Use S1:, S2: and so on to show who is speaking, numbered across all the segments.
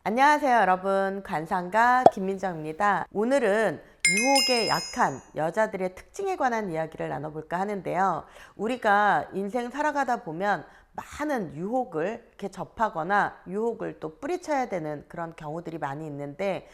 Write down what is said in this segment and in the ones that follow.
S1: 안녕하세요 여러분, 관상가 김민정입니다. 오늘은 유혹에 약한 여자들의 특징에 관한 이야기를 나눠볼까 하는데요. 우리가 인생 살아가다 보면 많은 유혹을 이렇게 접하거나 유혹을 또 뿌리쳐야 되는 그런 경우들이 많이 있는데,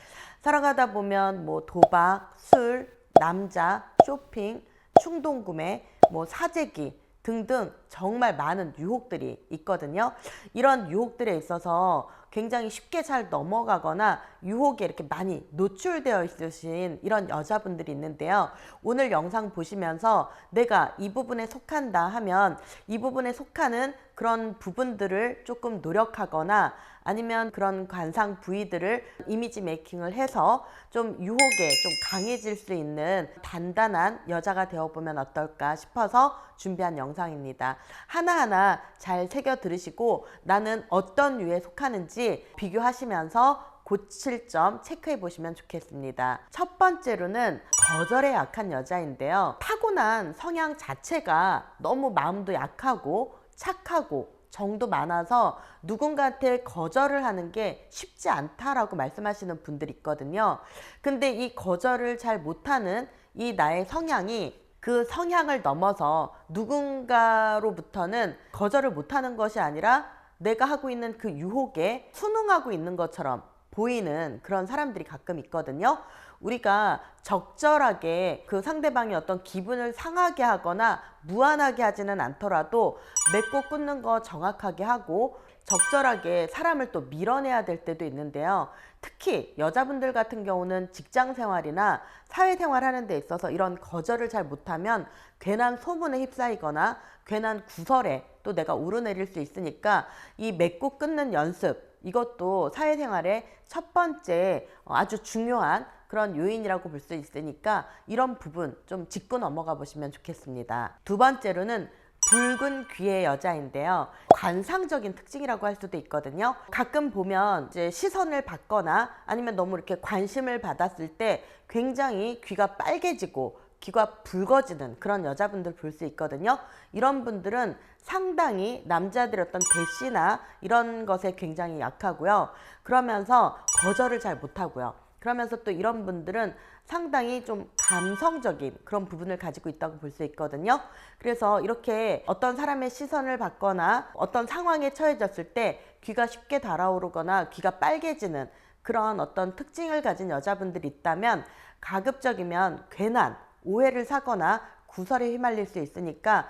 S1: 살아가다 보면 뭐 도박, 술, 남자, 쇼핑, 충동구매, 뭐 사재기 등등 정말 많은 유혹들이 있거든요. 이런 유혹들에 있어서 굉장히 쉽게 잘 넘어가거나 유혹에 이렇게 많이 노출되어 있으신 이런 여자분들이 있는데요. 오늘 영상 보시면서 내가 이 부분에 속한다 하면 이 부분에 속하는 그런 부분들을 조금 노력하거나 아니면 그런 관상 부위들을 이미지 메이킹을 해서 좀 유혹에 좀 강해질 수 있는 단단한 여자가 되어보면 어떨까 싶어서 준비한 영상입니다. 하나하나 잘 새겨 들으시고 나는 어떤 유에 속하는지 비교하시면서 고칠 점 체크해 보시면 좋겠습니다. 첫 번째로는 거절에 약한 여자인데요. 타고난 성향 자체가 너무 마음도 약하고 착하고 정도 많아서 누군가한테 거절을 하는 게 쉽지 않다라고 말씀하시는 분들이 있거든요. 근데 이 거절을 잘 못하는 이 나의 성향이 그 성향을 넘어서 누군가로부터는 거절을 못하는 것이 아니라 내가 하고 있는 그 유혹에 순응하고 있는 것처럼 보이는 그런 사람들이 가끔 있거든요. 우리가 적절하게 그 상대방이 어떤 기분을 상하게 하거나 무안하게 하지는 않더라도 맺고 끊는 거 정확하게 하고 적절하게 사람을 또 밀어내야 될 때도 있는데요. 특히 여자분들 같은 경우는 직장 생활이나 사회생활 하는 데 있어서 이런 거절을 잘 못하면 괜한 소문에 휩싸이거나 괜한 구설에 또 내가 오르내릴 수 있으니까 이 맺고 끊는 연습, 이것도 사회생활의 첫 번째 아주 중요한 그런 요인이라고 볼 수 있으니까 이런 부분 좀 짚고 넘어가 보시면 좋겠습니다. 두 번째로는 붉은 귀의 여자인데요. 관상적인 특징이라고 할 수도 있거든요. 가끔 보면 이제 시선을 받거나 아니면 너무 이렇게 관심을 받았을 때 굉장히 귀가 빨개지고 귀가 붉어지는 그런 여자분들 볼 수 있거든요. 이런 분들은 상당히 남자들의 어떤 대시나 이런 것에 굉장히 약하고요. 그러면서 거절을 잘 못하고요. 그러면서 또 이런 분들은 상당히 좀 감성적인 그런 부분을 가지고 있다고 볼 수 있거든요. 그래서 이렇게 어떤 사람의 시선을 받거나 어떤 상황에 처해졌을 때 귀가 쉽게 달아오르거나 귀가 빨개지는 그런 어떤 특징을 가진 여자분들이 있다면 가급적이면 괜한 오해를 사거나 구설에 휘말릴 수 있으니까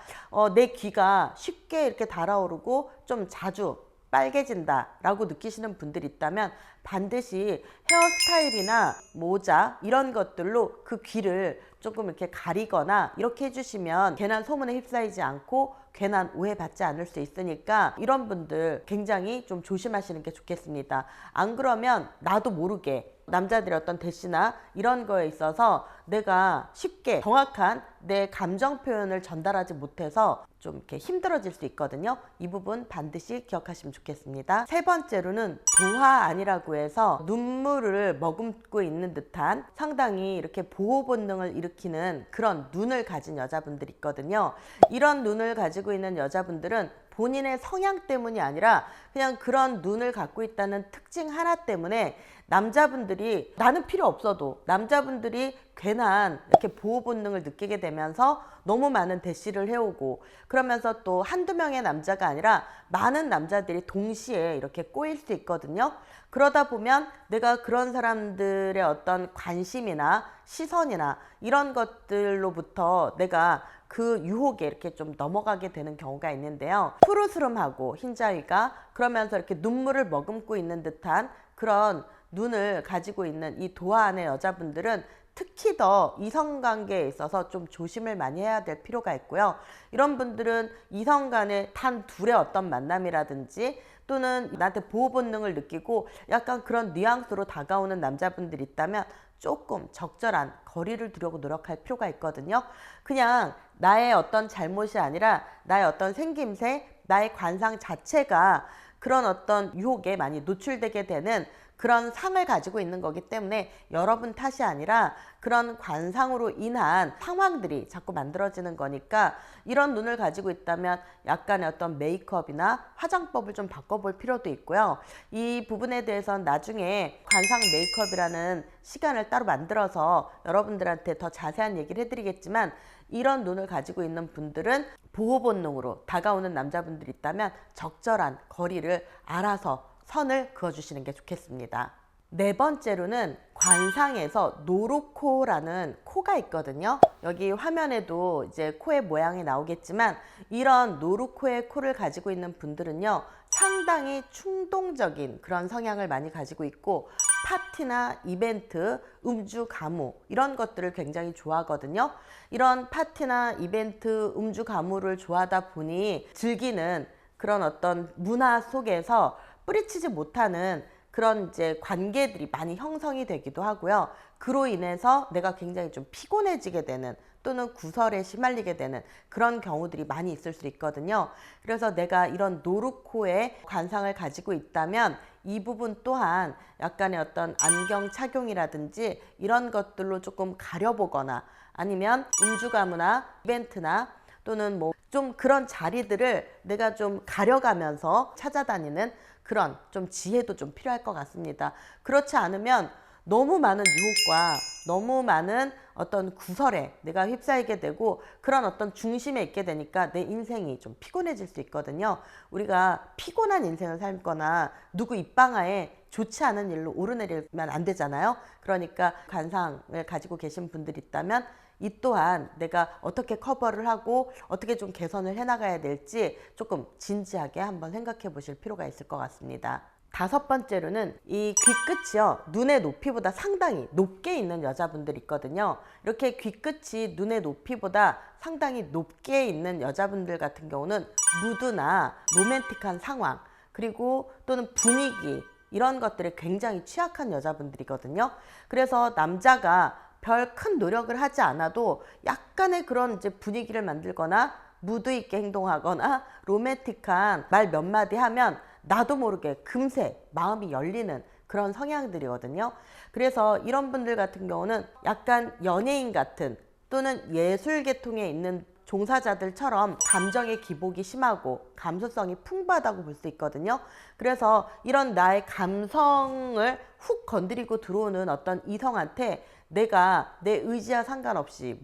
S1: 내 귀가 쉽게 이렇게 달아오르고 좀 자주 빨개진다 라고 느끼시는 분들이 있다면 반드시 헤어스타일이나 모자 이런 것들로 그 귀를 조금 이렇게 가리거나 이렇게 해주시면 괜한 소문에 휩싸이지 않고 괜한 오해받지 않을 수 있으니까 이런 분들 굉장히 좀 조심하시는 게 좋겠습니다. 안 그러면 나도 모르게 남자들의 어떤 대시나 이런 거에 있어서 내가 쉽게 정확한 내 감정 표현을 전달하지 못해서 좀 이렇게 힘들어질 수 있거든요. 이 부분 반드시 기억하시면 좋겠습니다. 세 번째로는 도화안이라고 해서 눈물을 머금고 있는 듯한 상당히 이렇게 보호 본능을 일으키는 그런 눈을 가진 여자분들이 있거든요. 이런 눈을 가지고 있는 여자분들은 본인의 성향 때문이 아니라 그냥 그런 눈을 갖고 있다는 특징 하나 때문에 남자분들이 나는 필요 없어도 남자분들이 괜한 이렇게 보호 본능을 느끼게 되면서 너무 많은 대시를 해오고 그러면서 또 한두 명의 남자가 아니라 많은 남자들이 동시에 이렇게 꼬일 수 있거든요. 그러다 보면 내가 그런 사람들의 어떤 관심이나 시선이나 이런 것들로부터 내가 그 유혹에 이렇게 좀 넘어가게 되는 경우가 있는데요. 푸르스름하고 흰자위가 그러면서 이렇게 눈물을 머금고 있는 듯한 그런 눈을 가지고 있는 이 도화안의 여자분들은 특히 더 이성관계에 있어서 좀 조심을 많이 해야 될 필요가 있고요. 이런 분들은 이성 간의 단 둘의 어떤 만남이라든지 또는 나한테 보호 본능을 느끼고 약간 그런 뉘앙스로 다가오는 남자분들이 있다면 조금 적절한 거리를 두려고 노력할 필요가 있거든요. 그냥 나의 어떤 잘못이 아니라 나의 어떤 생김새, 나의 관상 자체가 그런 어떤 유혹에 많이 노출되게 되는 그런 상을 가지고 있는 거기 때문에 여러분 탓이 아니라 그런 관상으로 인한 상황들이 자꾸 만들어지는 거니까 이런 눈을 가지고 있다면 약간의 어떤 메이크업이나 화장법을 좀 바꿔볼 필요도 있고요. 이 부분에 대해서는 나중에 관상 메이크업이라는 시간을 따로 만들어서 여러분들한테 더 자세한 얘기를 해드리겠지만, 이런 눈을 가지고 있는 분들은 보호 본능으로 다가오는 남자분들이 있다면 적절한 거리를 알아서 선을 그어주시는 게 좋겠습니다. 네 번째로는 관상에서 노루코라는 코가 있거든요. 여기 화면에도 이제 코의 모양이 나오겠지만, 이런 노루코의 코를 가지고 있는 분들은요, 상당히 충동적인 그런 성향을 많이 가지고 있고, 파티나 이벤트, 음주, 가무 이런 것들을 굉장히 좋아하거든요. 이런 파티나 이벤트, 음주, 가무를 좋아하다 보니 즐기는 그런 어떤 문화 속에서 뿌리치지 못하는 그런 이제 관계들이 많이 형성이 되기도 하고요. 그로 인해서 내가 굉장히 좀 피곤해지게 되는, 또는 구설에 시말리게 되는 그런 경우들이 많이 있을 수 있거든요. 그래서 내가 이런 노루코의 관상을 가지고 있다면 이 부분 또한 약간의 어떤 안경 착용이라든지 이런 것들로 조금 가려보거나, 아니면 음주가무나 이벤트나 또는 뭐 좀 그런 자리들을 내가 좀 가려가면서 찾아다니는 그런 좀 지혜도 좀 필요할 것 같습니다. 그렇지 않으면 너무 많은 유혹과 너무 많은 어떤 구설에 내가 휩싸이게 되고 그런 어떤 중심에 있게 되니까 내 인생이 좀 피곤해질 수 있거든요. 우리가 피곤한 인생을 살거나 누구 입방아에 좋지 않은 일로 오르내리면 안 되잖아요. 그러니까 관상을 가지고 계신 분들이 있다면 이 또한 내가 어떻게 커버를 하고 어떻게 좀 개선을 해나가야 될지 조금 진지하게 한번 생각해 보실 필요가 있을 것 같습니다. 다섯 번째로는 이 귀끝이요, 눈의 높이보다 상당히 높게 있는 여자분들이 있거든요. 이렇게 귀끝이 눈의 높이보다 상당히 높게 있는 여자분들 같은 경우는 무드나 로맨틱한 상황, 그리고 또는 분위기, 이런 것들에 굉장히 취약한 여자분들이거든요. 그래서 남자가 별 큰 노력을 하지 않아도 약간의 그런 이제 분위기를 만들거나 무드 있게 행동하거나 로맨틱한 말 몇 마디 하면 나도 모르게 금세 마음이 열리는 그런 성향들이거든요. 그래서 이런 분들 같은 경우는 약간 연예인 같은, 또는 예술 계통에 있는 종사자들처럼 감정의 기복이 심하고 감수성이 풍부하다고 볼 수 있거든요. 그래서 이런 나의 감성을 훅 건드리고 들어오는 어떤 이성한테 내가 내 의지와 상관없이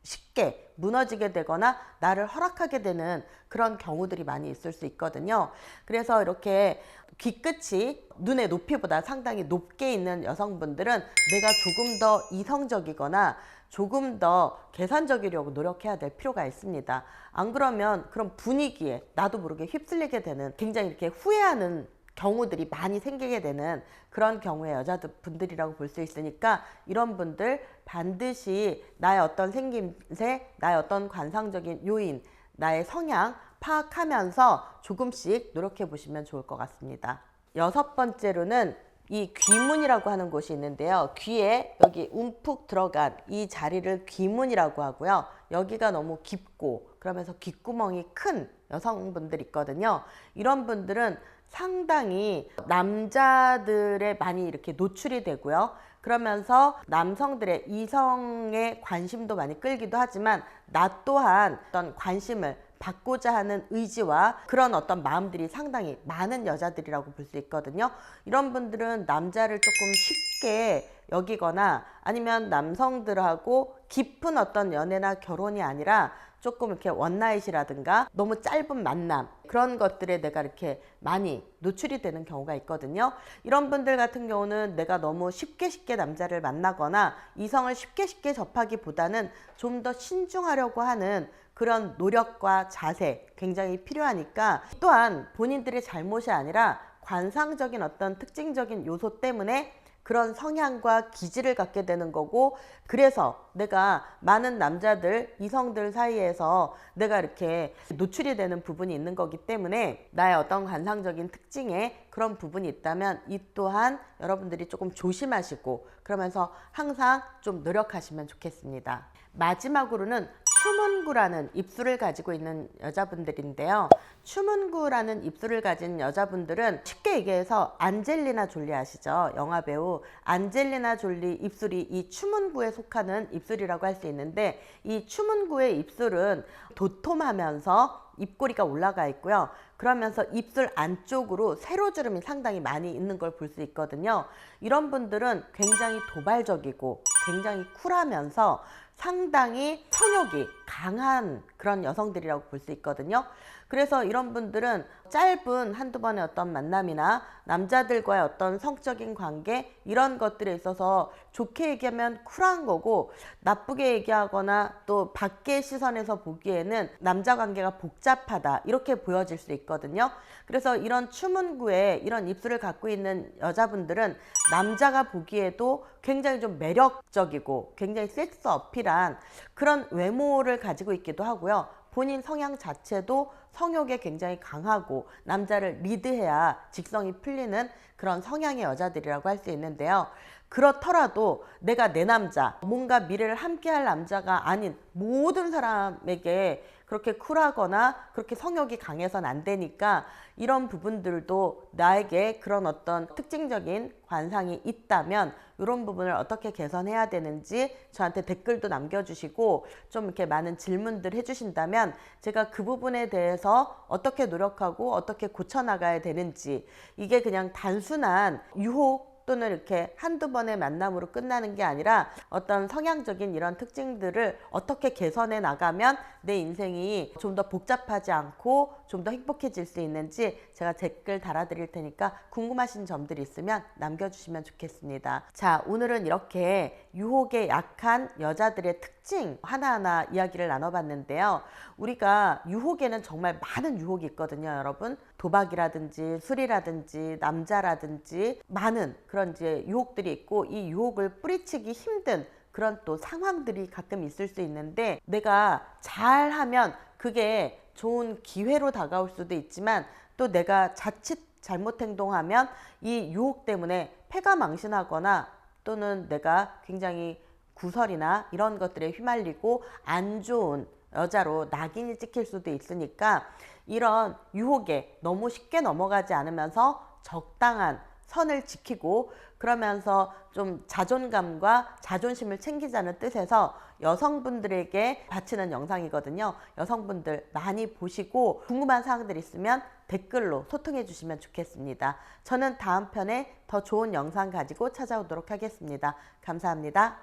S1: 쉽게 무너지게 되거나 나를 허락하게 되는 그런 경우들이 많이 있을 수 있거든요. 그래서 이렇게 귀끝이 눈의 높이보다 상당히 높게 있는 여성분들은 내가 조금 더 이성적이거나 조금 더 계산적이려고 노력해야 될 필요가 있습니다. 안 그러면 그런 분위기에 나도 모르게 휩쓸리게 되는, 굉장히 이렇게 후회하는 경우들이 많이 생기게 되는 그런 경우의 여자분들이라고 볼 수 있으니까, 이런 분들 반드시 나의 어떤 생김새, 나의 어떤 관상적인 요인, 나의 성향 파악하면서 조금씩 노력해 보시면 좋을 것 같습니다. 여섯 번째로는 이 귀문이라고 하는 곳이 있는데요. 귀에 여기 움푹 들어간 이 자리를 귀문이라고 하고요. 여기가 너무 깊고 그러면서 귓구멍이 큰 여성분들 있거든요. 이런 분들은 상당히 남자들의 많이 이렇게 노출이 되고요. 그러면서 남성들의 이성의 관심도 많이 끌기도 하지만 나 또한 어떤 관심을 받고자 하는 의지와 그런 어떤 마음들이 상당히 많은 여자들이라고 볼 수 있거든요. 이런 분들은 남자를 조금 쉽게 여기거나, 아니면 남성들하고 깊은 어떤 연애나 결혼이 아니라 조금 이렇게 원나잇이라든가 너무 짧은 만남, 그런 것들에 내가 이렇게 많이 노출이 되는 경우가 있거든요. 이런 분들 같은 경우는 내가 너무 쉽게 남자를 만나거나 이성을 쉽게 접하기보다는 좀 더 신중하려고 하는 그런 노력과 자세 굉장히 필요하니까, 또한 본인들의 잘못이 아니라 관상적인 어떤 특징적인 요소 때문에 그런 성향과 기질을 갖게 되는 거고, 그래서 내가 많은 남자들, 이성들 사이에서 내가 이렇게 노출이 되는 부분이 있는 거기 때문에, 나의 어떤 관상적인 특징에 그런 부분이 있다면 이 또한 여러분들이 조금 조심하시고 그러면서 항상 좀 노력하시면 좋겠습니다. 마지막으로는 추문구라는 입술을 가지고 있는 여자분들인데요. 추문구라는 입술을 가진 여자분들은 쉽게 얘기해서 안젤리나 졸리 아시죠? 영화배우 안젤리나 졸리 입술이 이 추문구에 속하는 입술이라고 할 수 있는데, 이 추문구의 입술은 도톰하면서 입꼬리가 올라가 있고요. 그러면서 입술 안쪽으로 세로주름이 상당히 많이 있는 걸 볼 수 있거든요. 이런 분들은 굉장히 도발적이고 굉장히 쿨하면서 상당히 성욕이 강한 그런 여성들이라고 볼 수 있거든요. 그래서 이런 분들은 짧은 한두 번의 어떤 만남이나 남자들과의 어떤 성적인 관계, 이런 것들에 있어서 좋게 얘기하면 쿨한 거고, 나쁘게 얘기하거나 또 밖의 시선에서 보기에는 남자 관계가 복잡하다, 이렇게 보여질 수 있거든요. 그래서 이런 추문구에 이런 입술을 갖고 있는 여자분들은 남자가 보기에도 굉장히 좀 매력적이고 굉장히 섹스 어필한 그런 외모를 가지고 있기도 하고요. 본인 성향 자체도 성욕에 굉장히 강하고 남자를 리드해야 직성이 풀리는 그런 성향의 여자들이라고 할 수 있는데요. 그렇더라도 내가 내 남자, 뭔가 미래를 함께할 남자가 아닌 모든 사람에게 그렇게 쿨하거나 그렇게 성욕이 강해서는 안 되니까, 이런 부분들도 나에게 그런 어떤 특징적인 관상이 있다면 이런 부분을 어떻게 개선해야 되는지 저한테 댓글도 남겨주시고 좀 이렇게 많은 질문들 해주신다면 제가 그 부분에 대해서 어떻게 노력하고 어떻게 고쳐나가야 되는지, 이게 그냥 단순한 유혹 또는 이렇게 한두 번의 만남으로 끝나는 게 아니라 어떤 성향적인 이런 특징들을 어떻게 개선해 나가면 내 인생이 좀 더 복잡하지 않고 좀 더 행복해질 수 있는지 제가 댓글 달아드릴 테니까 궁금하신 점들이 있으면 남겨주시면 좋겠습니다. 자, 오늘은 이렇게 유혹에 약한 여자들의 특징 하나하나 이야기를 나눠봤는데요. 우리가 유혹에는 정말 많은 유혹이 있거든요, 여러분. 도박이라든지 술이라든지 남자라든지 많은 그런 이제 유혹들이 있고, 이 유혹을 뿌리치기 힘든 그런 또 상황들이 가끔 있을 수 있는데, 내가 잘하면 그게 좋은 기회로 다가올 수도 있지만, 또 내가 자칫 잘못 행동하면 이 유혹 때문에 패가 망신하거나 또는 내가 굉장히 구설이나 이런 것들에 휘말리고 안 좋은 여자로 낙인이 찍힐 수도 있으니까, 이런 유혹에 너무 쉽게 넘어가지 않으면서 적당한 선을 지키고, 그러면서 좀 자존감과 자존심을 챙기자는 뜻에서 여성분들에게 바치는 영상이거든요. 여성분들 많이 보시고 궁금한 사항들 있으면 댓글로 소통해 주시면 좋겠습니다. 저는 다음 편에 더 좋은 영상 가지고 찾아오도록 하겠습니다. 감사합니다.